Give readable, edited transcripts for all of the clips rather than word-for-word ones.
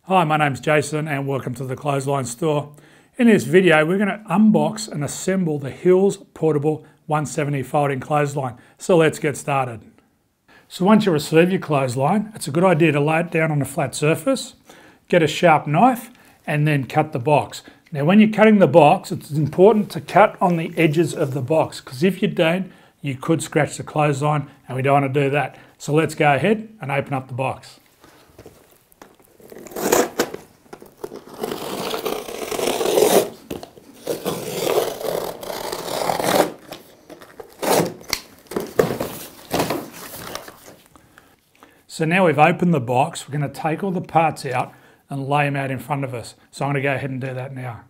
Hi, my name's Jason and welcome to the Clothesline store. In this video, we're going to unbox and assemble the Hills Portable 170 Folding Clothesline. So let's get started. So once you receive your clothesline, it's a good idea to lay it down on a flat surface, get a sharp knife and then cut the box. Now when you're cutting the box, it's important to cut on the edges of the box because if you don't, you could scratch the clothesline and we don't want to do that. So let's go ahead and open up the box. So now we've opened the box, we're going to take all the parts out and lay them out in front of us. So I'm going to go ahead and do that now.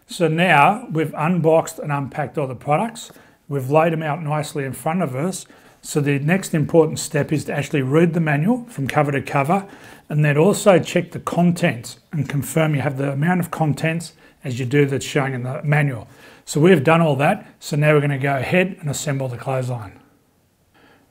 So now we've unboxed and unpacked all the products. We've laid them out nicely in front of us. So the next important step is to actually read the manual from cover to cover and then also check the contents and confirm you have the amount of contents as you do that's showing in the manual. So we've done all that. So now we're going to go ahead and assemble the clothesline.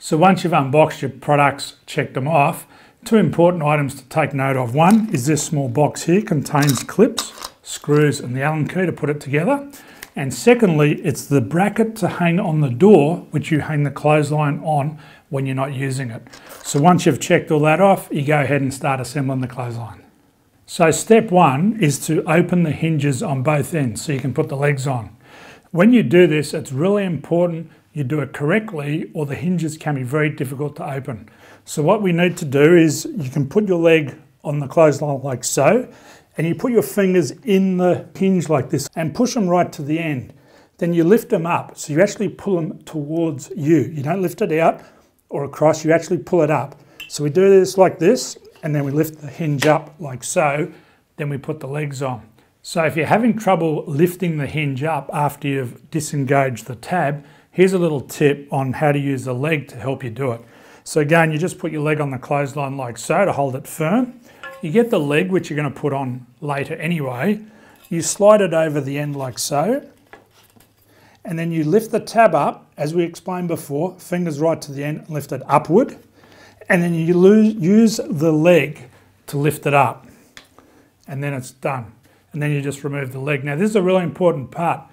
So once you've unboxed your products, checked them off, two important items to take note of. One is this small box here contains clips, screws and the Allen key to put it together. And secondly, it's the bracket to hang on the door, which you hang the clothesline on when you're not using it. So once you've checked all that off, you go ahead and start assembling the clothesline. So step one is to open the hinges on both ends so you can put the legs on. When you do this, it's really important you do it correctly or the hinges can be very difficult to open. So what we need to do is you can put your leg on the clothesline like so and you put your fingers in the hinge like this and push them right to the end. Then you lift them up. So you actually pull them towards you. You don't lift it out or across, you actually pull it up. So we do this like this and then we lift the hinge up like so, then we put the legs on. So if you're having trouble lifting the hinge up after you've disengaged the tab, here's a little tip on how to use the leg to help you do it. So again, you just put your leg on the clothesline like so to hold it firm. You get the leg, which you're going to put on later anyway. You slide it over the end like so. And then you lift the tab up, as we explained before, fingers right to the end, and lift it upward. And then you use the leg to lift it up. And then it's done. And then you just remove the leg. Now this is a really important part.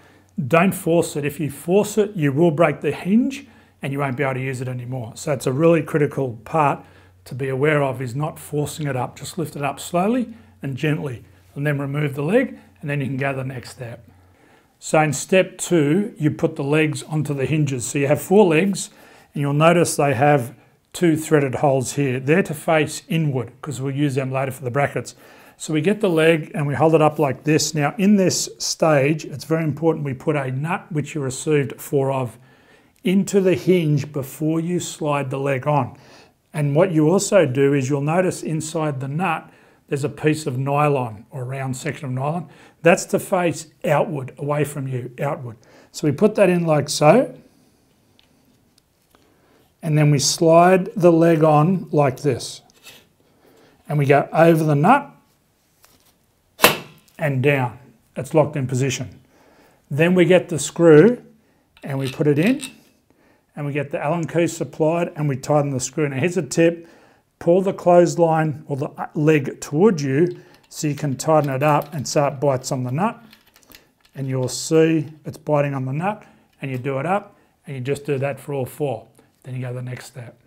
Don't force it. If you force it, you will break the hinge and you won't be able to use it anymore. So it's a really critical part to be aware of is not forcing it up. Just lift it up slowly and gently and then remove the leg and then you can go to the next step. So in step two, you put the legs onto the hinges. So you have 4 legs and you'll notice they have 2 threaded holes here. They're to face inward because we'll use them later for the brackets. So we get the leg and we hold it up like this. Now in this stage, it's very important we put a nut, which you received 4 of, into the hinge before you slide the leg on. And what you also do is you'll notice inside the nut, there's a piece of nylon or a round section of nylon. That's to face outward, away from you, outward. So we put that in like so. And then we slide the leg on like this. And we go over the nut and down. It's locked in position. Then we get the screw and we put it in and we get the Allen key supplied and we tighten the screw. Now here's a tip, pull the clothesline or the leg towards you so you can tighten it up and so it bites on the nut and you'll see it's biting on the nut and you do it up and you just do that for all 4. Then you go to the next step.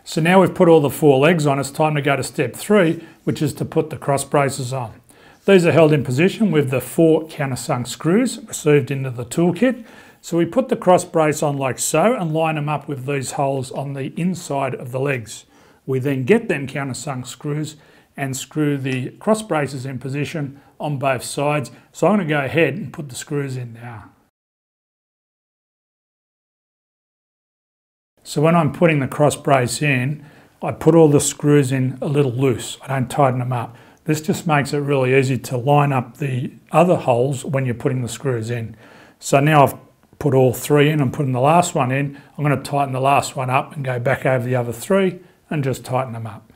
So now we've put all the 4 legs on, it's time to go to step 3, which is to put the cross braces on. These are held in position with the 4 countersunk screws received into the toolkit. So we put the cross brace on like so and line them up with these holes on the inside of the legs. We then get them countersunk screws and screw the cross braces in position on both sides. So I'm going to go ahead and put the screws in now. So when I'm putting the cross brace in, I put all the screws in a little loose. I don't tighten them up. This just makes it really easy to line up the other holes when you're putting the screws in. So now I've put all 3 in and putting the last one in. I'm going to tighten the last one up and go back over the other 3 and just tighten them up.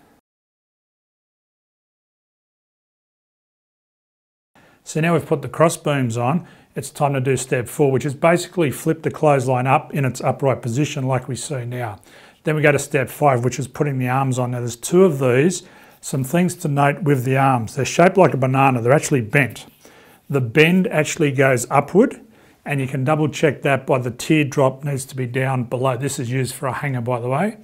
So now we've put the cross beams on, it's time to do step 4, which is basically flip the clothesline up in its upright position like we see now. Then we go to step 5, which is putting the arms on. Now there's 2 of these. Some things to note with the arms. They're shaped like a banana, they're actually bent. The bend actually goes upward, and you can double check that by the teardrop needs to be down below. This is used for a hanger, by the way.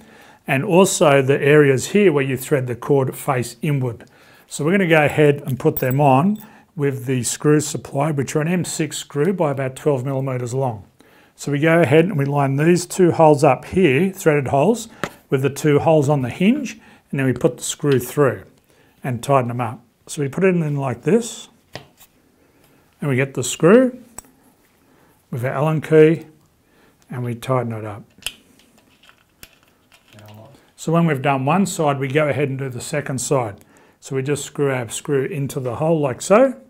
And also the areas here where you thread the cord face inward. So we're going to go ahead and put them on with the screws supplied, which are an M6 screw by about 12 millimeters long. So we go ahead and we line these two holes up here, threaded holes, with the two holes on the hinge, and then we put the screw through and tighten them up. So we put it in like this, and we get the screw with our Allen key, and we tighten it up. So when we've done one side, we go ahead and do the second side. So we just screw our screw into the hole like so,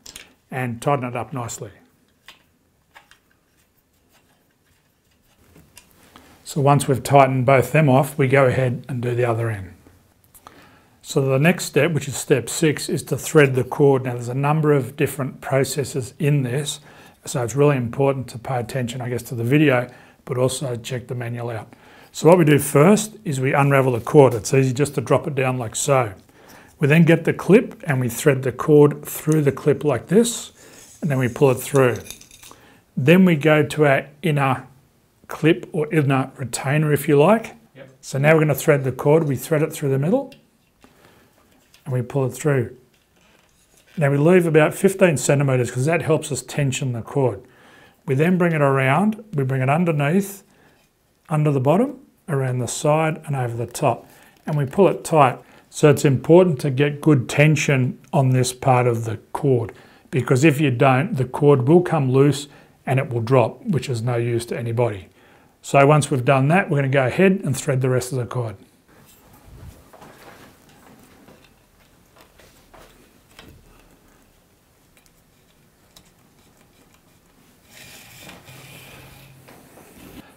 and tighten it up nicely. So once we've tightened both them off, we go ahead and do the other end. So the next step, which is step 6, is to thread the cord. Now there's a number of different processes in this, so it's really important to pay attention, I guess, to the video, but also check the manual out. So what we do first is we unravel the cord. It's easy just to drop it down like so. We then get the clip and we thread the cord through the clip like this, and then we pull it through. Then we go to our inner clip or inner retainer, if you like. Yep. So now we're going to thread the cord. We thread it through the middle and we pull it through. Now we leave about 15 centimeters because that helps us tension the cord. We then bring it around, we bring it underneath, under the bottom, around the side and over the top, and we pull it tight. So it's important to get good tension on this part of the cord, because if you don't, the cord will come loose and it will drop, which is no use to anybody. So once we've done that, we're going to go ahead and thread the rest of the cord.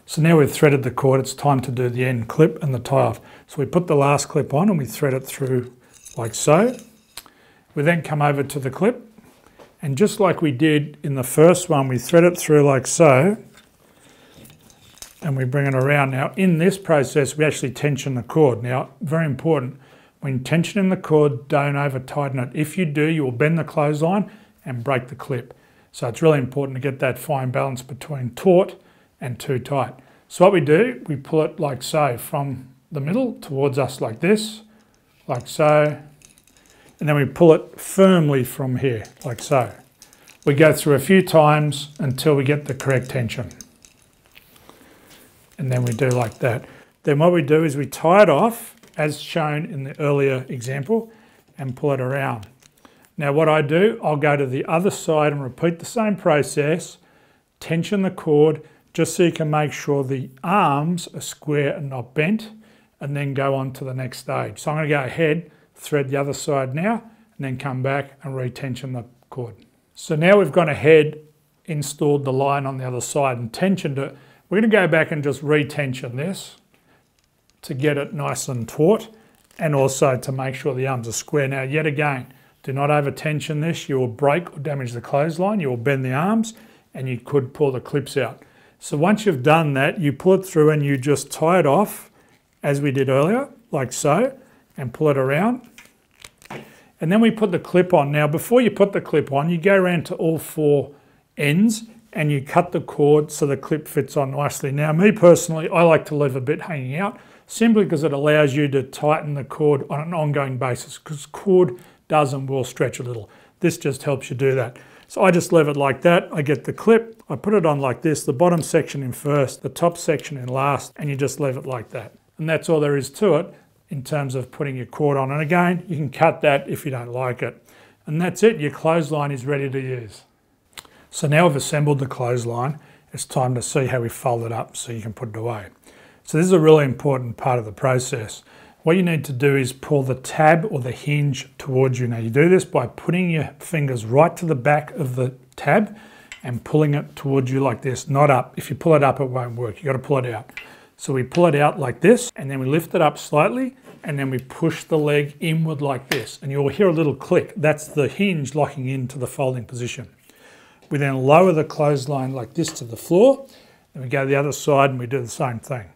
So now we've threaded the cord, it's time to do the end clip and the tie off. So we put the last clip on and we thread it through like so. We then come over to the clip, and just like we did in the first one, we thread it through like so, and we bring it around. Now in this process, we actually tension the cord. Now, very important, when tensioning the cord, don't over tighten it. If you do, you will bend the clothesline and break the clip. So it's really important to get that fine balance between taut and too tight. So what we do, we pull it like so from the middle towards us like this, like so, and then we pull it firmly from here, like so. We go through a few times until we get the correct tension. And then we do like that. Then what we do is we tie it off, as shown in the earlier example, and pull it around. Now what I do, I'll go to the other side and repeat the same process, tension the cord, just so you can make sure the arms are square and not bent, and then go on to the next stage. So I'm going to go ahead, thread the other side now, and then come back and retension the cord. So now we've gone ahead, installed the line on the other side and tensioned it. We're going to go back and just retension this to get it nice and taut, and also to make sure the arms are square. Now yet again, do not over tension this. You will break or damage the clothesline, you will bend the arms, and you could pull the clips out. So once you've done that, you pull it through and you just tie it off as we did earlier, like so, and pull it around. And then we put the clip on. Now before you put the clip on, you go around to all four ends and you cut the cord so the clip fits on nicely. Now me personally, I like to leave a bit hanging out, simply because it allows you to tighten the cord on an ongoing basis, because cord does and will stretch a little. This just helps you do that. So I just leave it like that. I get the clip, I put it on like this, the bottom section in first, the top section in last, and you just leave it like that. And that's all there is to it in terms of putting your cord on. And again, you can cut that if you don't like it. And that's it, your clothesline is ready to use. So now we've assembled the clothesline, it's time to see how we fold it up so you can put it away. So this is a really important part of the process. What you need to do is pull the tab or the hinge towards you. Now you do this by putting your fingers right to the back of the tab and pulling it towards you like this, not up. If you pull it up, it won't work. You've got to pull it out. So we pull it out like this, and then we lift it up slightly, and then we push the leg inward like this. And you'll hear a little click. That's the hinge locking into the folding position. We then lower the clothesline like this to the floor, and we go to the other side and we do the same thing.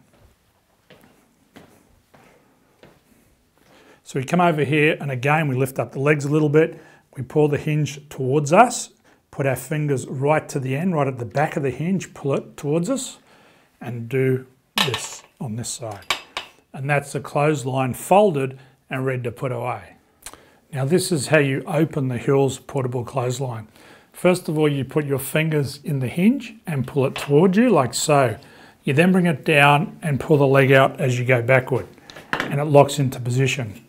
So we come over here and again we lift up the legs a little bit, we pull the hinge towards us, put our fingers right to the end, right at the back of the hinge, pull it towards us and do this on this side. And that's the clothesline folded and ready to put away. Now this is how you open the Hills portable clothesline. First of all, you put your fingers in the hinge and pull it towards you like so. You then bring it down and pull the leg out as you go backward and it locks into position.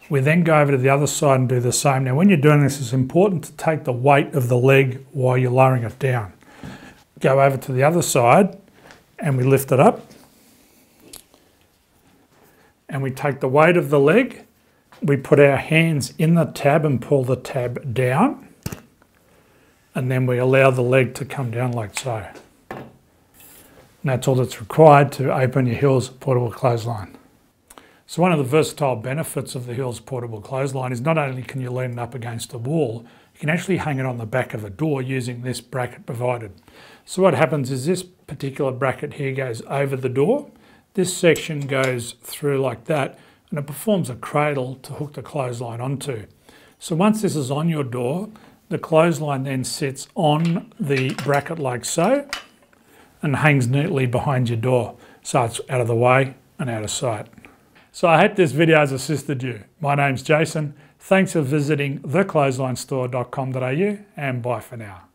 We then go over to the other side and do the same. Now when you're doing this, it's important to take the weight of the leg while you're lowering it down. Go over to the other side and we lift it up. And we take the weight of the leg, we put our hands in the tab and pull the tab down. And then we allow the leg to come down like so. And that's all that's required to open your Hills portable clothesline. So one of the versatile benefits of the Hills portable clothesline is not only can you lean it up against a wall, you can actually hang it on the back of a door using this bracket provided. So what happens is this particular bracket here goes over the door. This section goes through like that and it performs a cradle to hook the clothesline onto. So once this is on your door, the clothesline then sits on the bracket like so and hangs neatly behind your door. So it's out of the way and out of sight. So I hope this video has assisted you. My name's Jason. Thanks for visiting theclotheslinestore.com.au and bye for now.